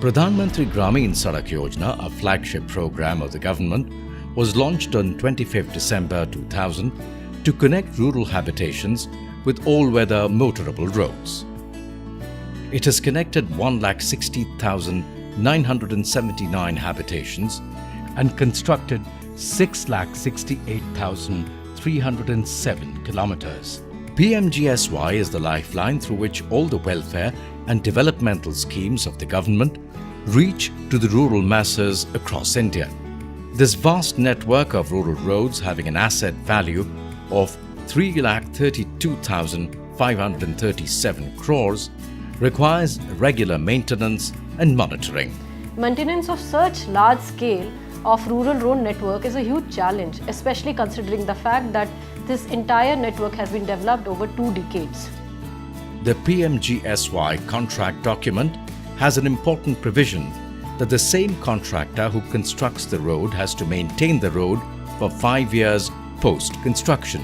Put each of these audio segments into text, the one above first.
Pradhan Mantri Gramin Sadak Yojana, a flagship program of the government, was launched on 25 December 2000 to connect rural habitations with all-weather motorable roads. It has connected 1,60,979 habitations and constructed 6,68,307 kilometers. PMGSY is the lifeline through which all the welfare and developmental schemes of the government reach to the rural masses across India. This vast network of rural roads, having an asset value of 3,32,537 crores, requires regular maintenance and monitoring. Maintenance of such large scale of rural road network is a huge challenge, especially considering the fact that this entire network has been developed over 2 decades. The PMGSY contract document has an important provision that the same contractor who constructs the road has to maintain the road for 5 years post-construction.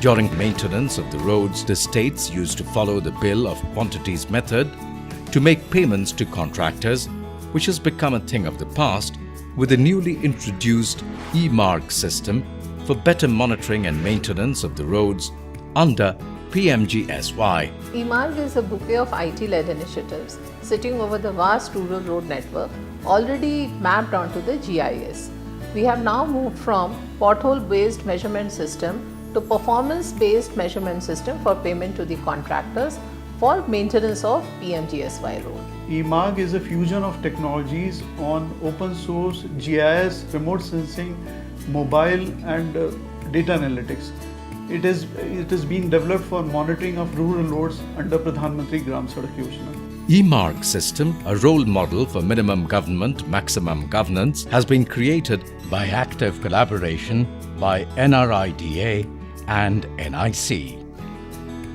During maintenance of the roads, the states used to follow the bill of quantities method to make payments to contractors, which has become a thing of the past with the newly introduced eMARG system for better monitoring and maintenance of the roads under PMGSY. eMARG is a bouquet of IT-led initiatives sitting over the vast rural road network already mapped onto the GIS. We have now moved from pothole-based measurement system to performance-based measurement system for payment to the contractors for maintenance of PMGSY road. eMARG is a fusion of technologies on open source, GIS, remote sensing, mobile and data analytics. It is being developed for monitoring of rural roads under Pradhan Mantri Gram Sadak Yojana. eMARG system, a role model for minimum government, maximum governance, has been created by active collaboration by NRIDA and NIC.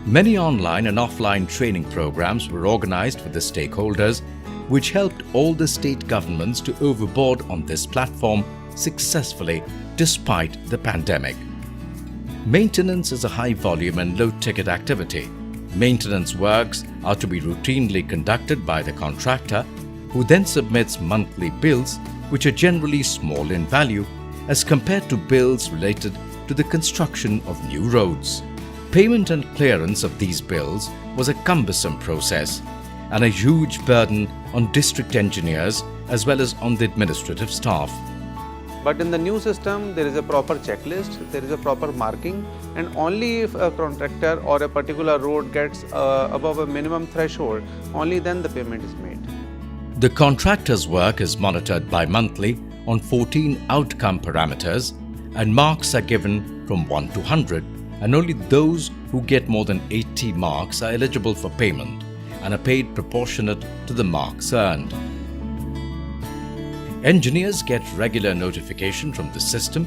Many online and offline training programs were organized for the stakeholders, which helped all the state governments to overboard on this platform successfully despite the pandemic. Maintenance is a high volume and low ticket activity. Maintenance works are to be routinely conducted by the contractor, who then submits monthly bills, which are generally small in value as compared to bills related to the construction of new roads. Payment and clearance of these bills was a cumbersome process and a huge burden on district engineers as well as on the administrative staff. But in the new system, there is a proper checklist, there is a proper marking, and only if a contractor or a particular road gets above a minimum threshold, only then the payment is made. The contractor's work is monitored bi-monthly on 14 outcome parameters, and marks are given from 1 to 100, and only those who get more than 80 marks are eligible for payment and are paid proportionate to the marks earned. Engineers get regular notification from the system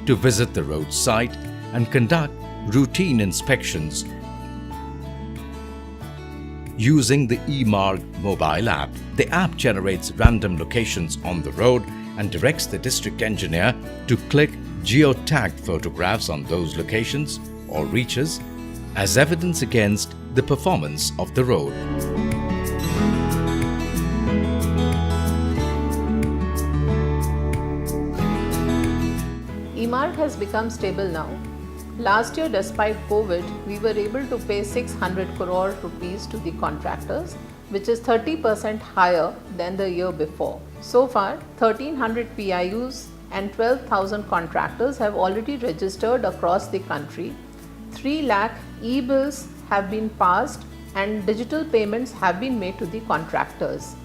to visit the road site and conduct routine inspections using the eMARG mobile app. The app generates random locations on the road and directs the district engineer to click geotagged photographs on those locations or reaches as evidence against the performance of the road. eMARG has become stable now. Last year, despite COVID, we were able to pay 600 crore rupees to the contractors, which is 30% higher than the year before. So far, 1,300 PIUs and 12,000 contractors have already registered across the country. 3 lakh e-bills have been passed and digital payments have been made to the contractors.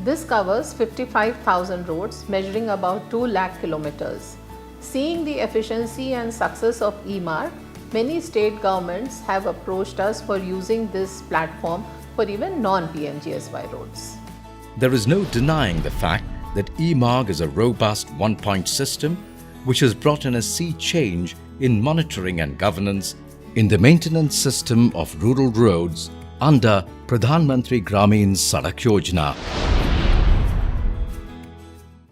This covers 55,000 roads measuring about 2 lakh kilometers. Seeing the efficiency and success of eMARG, many state governments have approached us for using this platform for even non-PMGSY roads. There is no denying the fact that eMARG is a robust one-point system which has brought in a sea change in monitoring and governance in the maintenance system of rural roads under Pradhan Mantri Gramin Sadak Yojana.